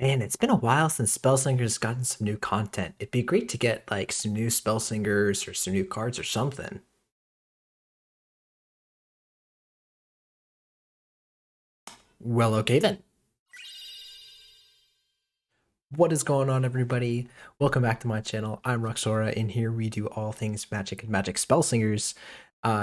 Man, it's been a while since Spellslingers gotten some new content. It'd be great to get like some new Spellslingers or some new cards or something. Well, okay then. What is going on, everybody? Welcome back to my channel. I'm Roxora, and here we do all things magic and magic Spellslingers.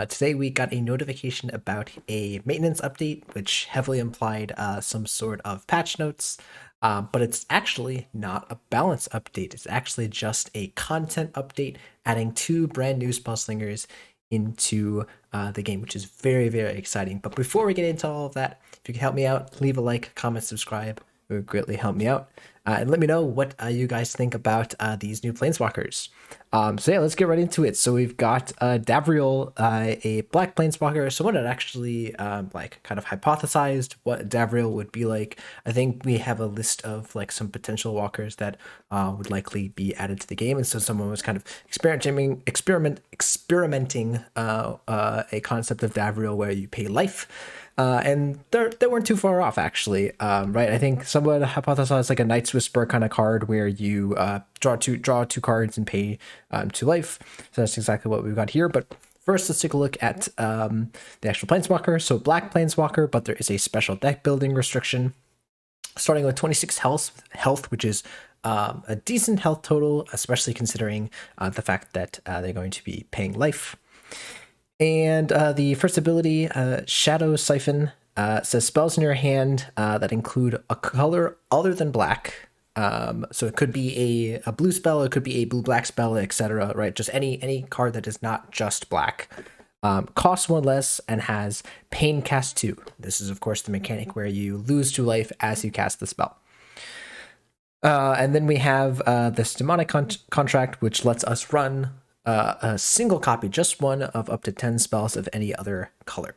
Today we got a notification about a maintenance update, which heavily implied some sort of patch notes. But it's actually not a balance update. It's actually just a content update, adding 2 brand new Spellslingers into the game, which is very, very exciting. But before we get into all of that, if you can help me out, leave a like, comment, subscribe. It would greatly help me out. And let me know what you guys think about these new planeswalkers. So yeah, let's get right into it. So we've got Davriel, a black planeswalker, someone that actually like kind of hypothesized what Davriel would be like. I think we have a list of like some potential walkers that would likely be added to the game, and so someone was kind of experimenting a concept of Davriel where you pay life. And they weren't too far off, actually. Right? I think someone hypothesized like a Knight's Whisper kind of card where you draw two cards and pay 2 life. So that's exactly what we've got here. But first, let's take a look at the actual Planeswalker. So black Planeswalker, but there is a special deck building restriction, starting with 26 health, which is a decent health total, especially considering the fact that they're going to be paying life. And the first ability, Shadow Siphon, says spells in your hand that include a color other than black. So it could be a blue spell, it could be a blue-black spell, etc. Right? Just any card that is not just black. Costs 1 less and has Pain Cast 2. This is, of course, the mechanic where you lose 2 life as you cast the spell. And then we have this Demonic Contract, which lets us run a single copy, just one of up to 10 spells of any other color.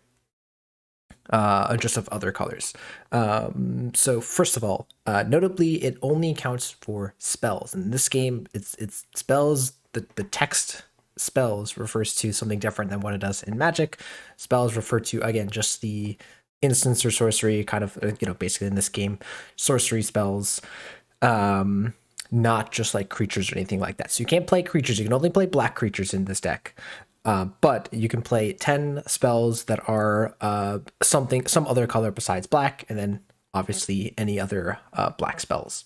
Just of other colors. So first of all, notably, it only counts for spells. In this game, it's spells. The text spells refers to something different than what it does in Magic. Spells refer to, again, just the instance or sorcery kind of, basically in this game, sorcery spells. Not just like creatures or anything like that. So you can't play creatures. You can only play black creatures in this deck. But you can play 10 spells that are some other color besides black, and then obviously any other black spells.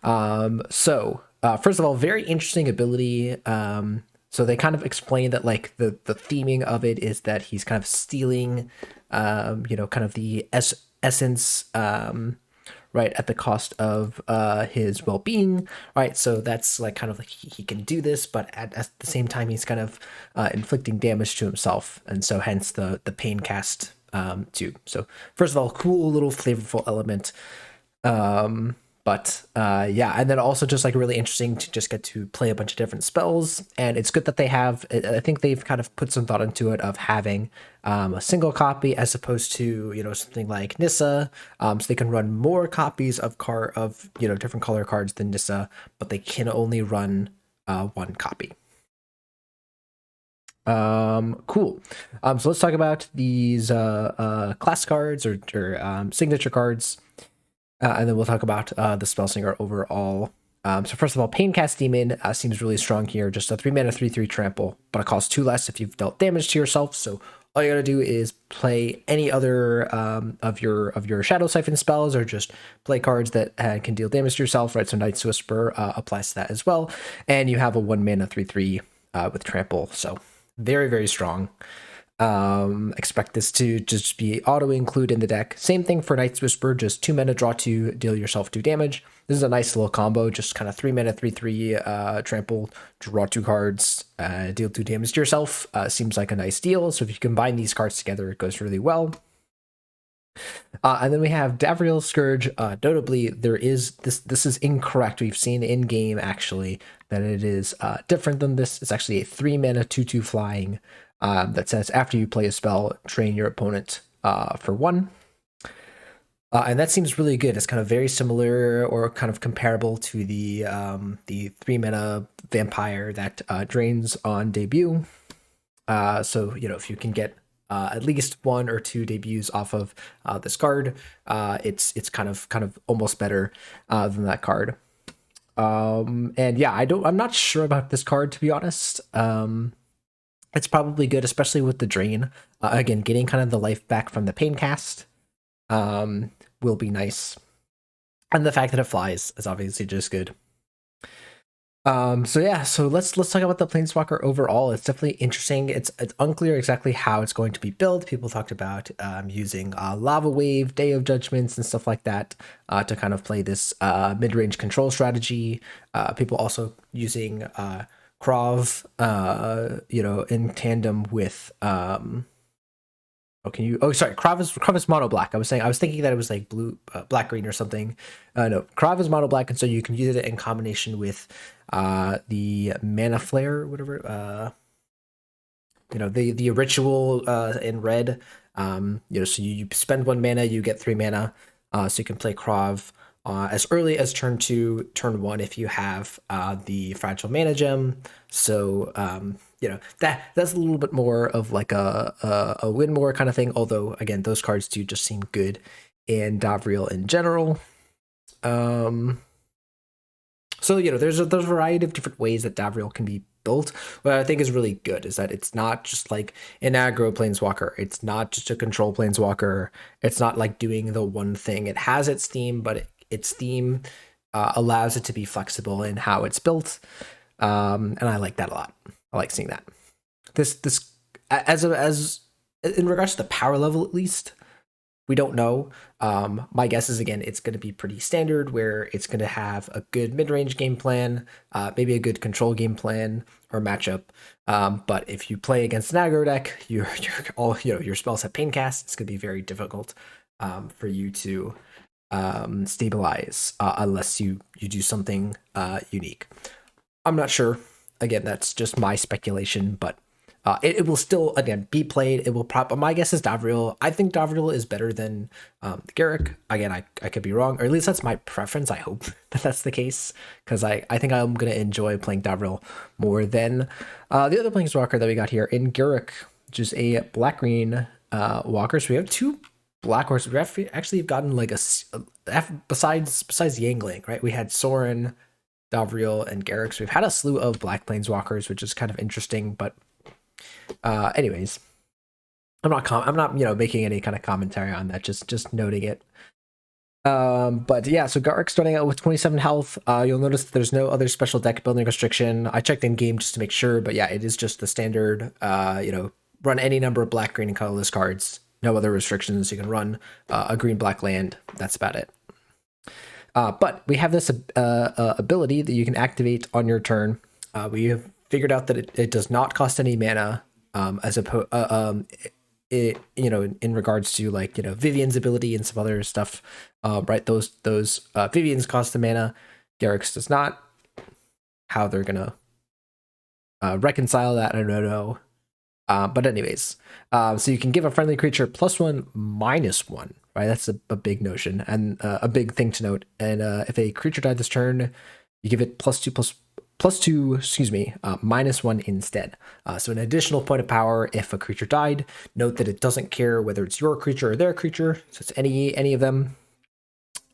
So first of all, very interesting ability. So they kind of explain that like the theming of it is that he's kind of stealing, kind of the essence, right, at the cost of his well-being, right? So that's like kind of like he can do this, but at the same time he's kind of inflicting damage to himself, and so hence the pain cast too. So first of all, cool little flavorful element. But yeah, and then also just like really interesting to just get to play a bunch of different spells. And it's good that they have, I think they've kind of put some thought into it of having a single copy as opposed to, something like Nissa. So they can run more copies of different color cards than Nissa, but they can only run 1 copy. Cool. So let's talk about these class cards or signature cards. And then we'll talk about the Spellslinger overall. So first of all, Paincast Demon seems really strong here. Just a 3-mana 3/3 trample, but it costs 2 less if you've dealt damage to yourself. So all you gotta do is play any other of your Shadow Siphon spells, or just play cards that can deal damage to yourself. Right. So Knight's Whisper applies to that as well, and you have a 1-mana 3/3 with trample. So very, very strong. Expect this to just be auto include in the deck. Same thing for Knight's Whisper, just 2 mana, draw 2, deal yourself 2 damage. This is a nice little combo, just kind of 3 mana 3/3 trample, draw 2 cards, deal 2 damage to yourself. Seems like a nice deal. So if you combine these cards together, it goes really well. And then we have Davriel Scourge. Notably, there is this is incorrect. We've seen in game actually that it is different than this. It's actually a 3 mana 2/2 flying. That says after you play a spell, train your opponent for 1. And that seems really good. It's kind of very similar or kind of comparable to the 3-mana vampire that drains on debut. So if you can get at least 1 or 2 debuts off of this card, it's kind of almost better than that card. And yeah, I'm not sure about this card, to be honest. It's probably good, especially with the drain. Again, getting kind of the life back from the pain cast will be nice. And the fact that it flies is obviously just good. So yeah, so let's talk about the Planeswalker overall. It's definitely interesting. It's unclear exactly how it's going to be built. People talked about using Lava Wave, Day of Judgments, and stuff like that to kind of play this mid-range control strategy. People also using Krav, in tandem with sorry, Krav is mono black. I was thinking that it was like blue, black green or something. No, Krav is mono black, and so you can use it in combination with the Mana Flare, whatever. The ritual in red. So you spend 1 mana, you get 3 mana. So you can play Krav as early as turn 2, turn 1 if you have the Fragile Mana Gem. So that's a little bit more of like a win more kind of thing. Although again, those cards do just seem good in Davriel in general. So there's a variety of different ways that Davriel can be built. What I think is really good is that it's not just like an aggro planeswalker. It's not just a control planeswalker. It's not like doing the one thing. It has its theme, but its theme allows it to be flexible in how it's built. And I like that a lot. I like seeing that. This as in regards to the power level, at least, we don't know. My guess is, again, it's going to be pretty standard, where it's going to have a good mid-range game plan, maybe a good control game plan or matchup. But if you play against an aggro deck, your spells have pain cast. It's going to be very difficult for you to stabilize unless you do something unique. I'm not sure. Again, that's just my speculation, but it will still, again, be played. It will my guess is Davriel. I think Davriel is better than Garruk. Again, I could be wrong, or at least that's my preference. I hope that that's the case, because I think I'm going to enjoy playing Davriel more than the other Planeswalker that we got here in Garruk, which is a black-green walker. So we have 2 black horses. We actually have gotten like besides Yangling, right? We had Sorin, Davriel, and Garruk. So we've had a slew of black planeswalkers, which is kind of interesting. But anyways, I'm not making any kind of commentary on that. Just noting it. But yeah, so Garruk starting out with 27 health. You'll notice that there's no other special deck building restriction. I checked in game just to make sure, but yeah, it is just the standard. Run any number of black, green, and colorless cards. No other restrictions. You can run a green-black land. That's about it. But we have this ability that you can activate on your turn. We have figured out that it does not cost any mana, in regards to Vivian's ability and some other stuff. Right, those Vivian's cost the mana. Garruk's does not. How they're gonna reconcile that, I don't know. But anyways, so you can give a friendly creature +1/-1, right? That's a big notion and a big thing to note. And if a creature died this turn, you give it +2 -1 instead. So an additional point of power if a creature died. Note that it doesn't care whether it's your creature or their creature, so it's any of them.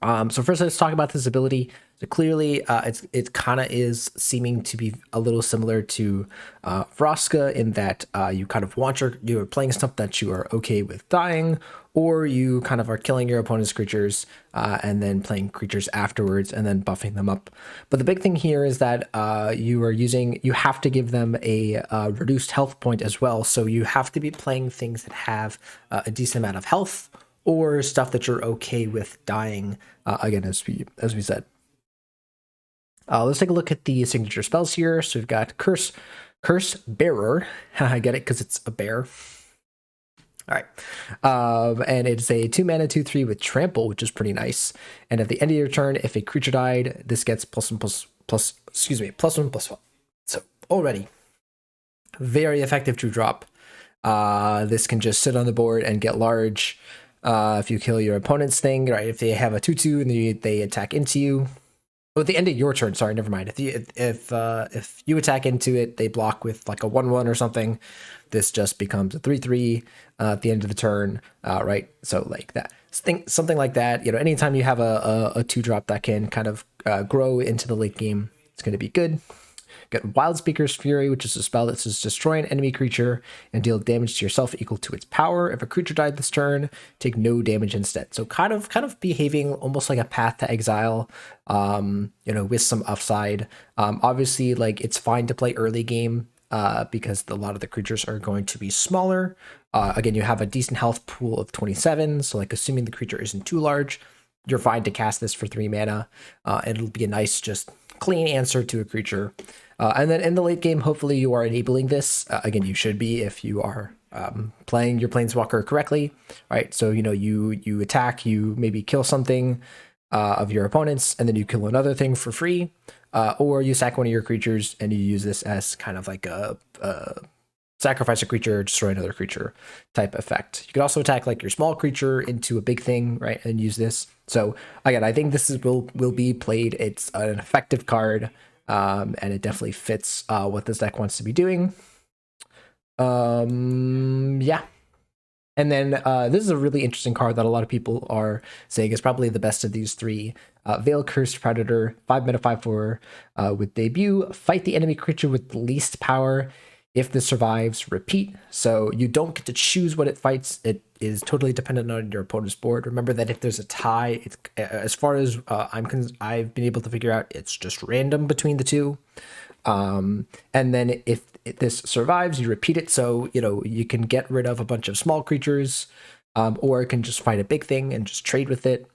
So first, let's talk about this ability. So clearly, it kind of is seeming to be a little similar to Vraska in that you kind of want you're playing stuff that you are okay with dying, or you kind of are killing your opponent's creatures and then playing creatures afterwards and then buffing them up. But the big thing here is that you have to give them a reduced health point as well. So you have to be playing things that have a decent amount of health, or stuff that you're okay with dying, again, as we said. Let's take a look at the signature spells here. So we've got Curse Bearer. I get it, because it's a bear. All right. And it's a 2 mana, 2/3 with Trample, which is pretty nice. And at the end of your turn, if a creature died, this gets +1/+1. So already, very effective 2-drop. This can just sit on the board and get large. If you kill your opponent's thing, right? If they have a 2/2 and they attack into you, Oh, at the end of your turn. Sorry, never mind. If you attack into it, they block with like a 1/1 or something. This just becomes a 3/3 at the end of the turn, right? So like that, something like that. You know, anytime you have a 2-drop that can kind of grow into the late game, it's going to be good. Get Wild Speaker's Fury, which is a spell that says destroy an enemy creature and deal damage to yourself equal to its power. If a creature died this turn, take no damage instead. So kind of behaving almost like a Path to Exile, you know, with some upside. Obviously, like it's fine to play early game because a lot of the creatures are going to be smaller. Again, you have a decent health pool of 27, so like assuming the creature isn't too large, you're fine to cast this for 3 mana. It'll be a nice, just clean answer to a creature. And then in the late game, hopefully you are enabling this. Again, you should be if you are playing your Planeswalker correctly, right? So, you know, you attack, you maybe kill something of your opponents, and then you kill another thing for free. Or you sack one of your creatures and you use this as kind of like a sacrifice a creature, destroy another creature type effect. You could also attack like your small creature into a big thing, right? And use this. So again, I think this will be played. It's an effective card. And it definitely fits what this deck wants to be doing. Yeah. And then this is a really interesting card that a lot of people are saying is probably the best of these three. Veil Cursed Predator, 5 mana, 5/4 with debut. Fight the enemy creature with the least power. If this survives, repeat. So you don't get to choose what it fights. It is totally dependent on your opponent's board. Remember that if there's a tie, it's as far as I've been able to figure out, it's just random between the two. And then if this survives, you repeat it. So you know you can get rid of a bunch of small creatures, or it can just fight a big thing and just trade with it.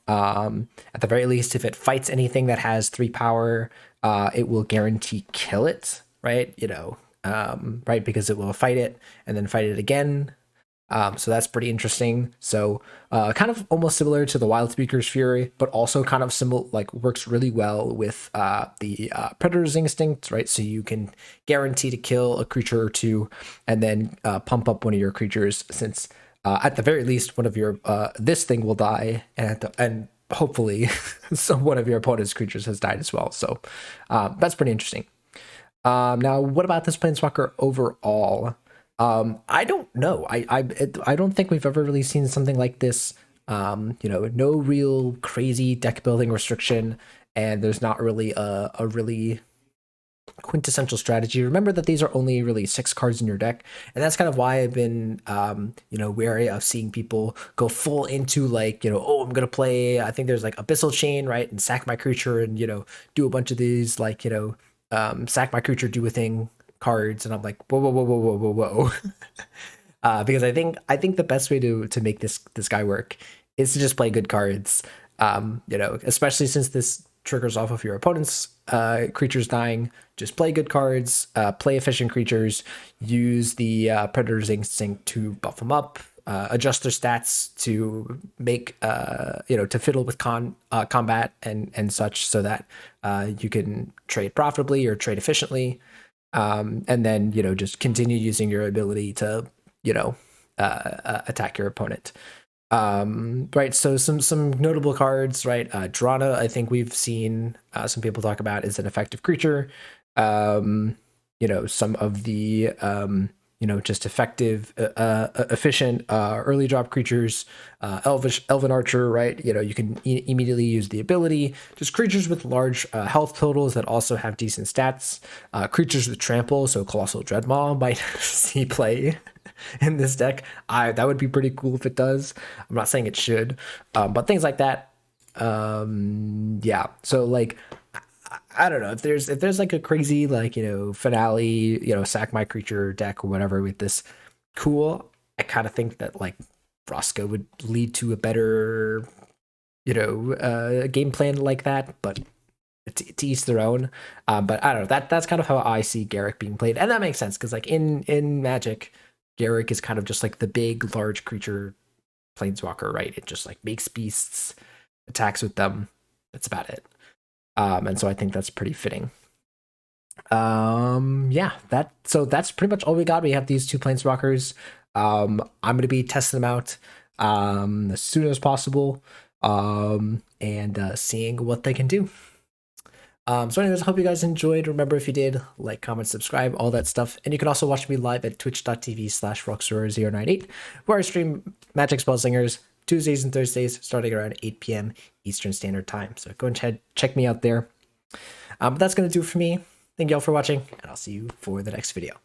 At the very least, if it fights anything that has 3 power, it will guarantee kill it. Right? You know. Right, because it will fight it and then fight it again. So that's pretty interesting. So kind of almost similar to the Wild Speaker's Fury, but also kind of similar, like works really well with the Predator's Instinct, right? So you can guarantee to kill a creature or two and then pump up one of your creatures, since at the very least one of your this thing will die, and hopefully one of your opponent's creatures has died as well. So that's pretty interesting. Now, what about this Planeswalker overall? I don't know. I don't think we've ever really seen something like this. You know, no real crazy deck building restriction, and there's not really a really quintessential strategy. Remember that these are only really 6 cards in your deck, and that's kind of why I've been you know, wary of seeing people go full into like, you know, oh, I'm gonna play, I think there's like Abyssal Chain, right, and sack my creature and, you know, do a bunch of these, like, you know, sack my creature, do a thing cards, and I'm like, whoa, whoa, whoa, whoa, whoa, whoa, whoa. Because I think the best way to make this guy work is to just play good cards. You know, especially since this triggers off of your opponent's creatures dying. Just play good cards, play efficient creatures, use the Predator's Instinct to buff them up, adjust their stats to make you know, to fiddle with combat and such, so that you can trade profitably or trade efficiently, and then, you know, just continue using your ability to, you know, attack your opponent. Right, so some notable cards, right? Drana, I think we've seen some people talk about, is an effective creature. You know, some of the you know, just effective, efficient early drop creatures, Elven Archer, right? You know, you can immediately use the ability. Just creatures with large health totals that also have decent stats. Creatures with trample, so Colossal Dreadmaw might see play in this deck. That would be pretty cool if it does. I'm not saying it should, but things like that. Yeah. So like, I don't know if there's like a crazy, like, you know, finale, you know, sack my creature deck or whatever with this, cool. I kind of think that like Roscoe would lead to a better, you know, game plan like that, but to each their own. But I don't know, that's kind of how I see Garruk being played, and that makes sense because like in Magic, Garruk is kind of just like the big large creature planeswalker, right? It just like makes beasts, attacks with them. That's about it. And so I think that's pretty fitting. Yeah, that's pretty much all we got. We have these 2 planeswalkers. I'm gonna be testing them out as soon as possible, and seeing what they can do. So anyways, I hope you guys enjoyed. Remember, if you did, like, comment, subscribe, all that stuff. And you can also watch me live at twitch.tv/rockstar098, where I stream Magic Spellslingers Tuesdays and Thursdays starting around 8 p.m. Eastern Standard Time. So go and check me out there. But that's going to do it for me. Thank you all for watching, and I'll see you for the next video.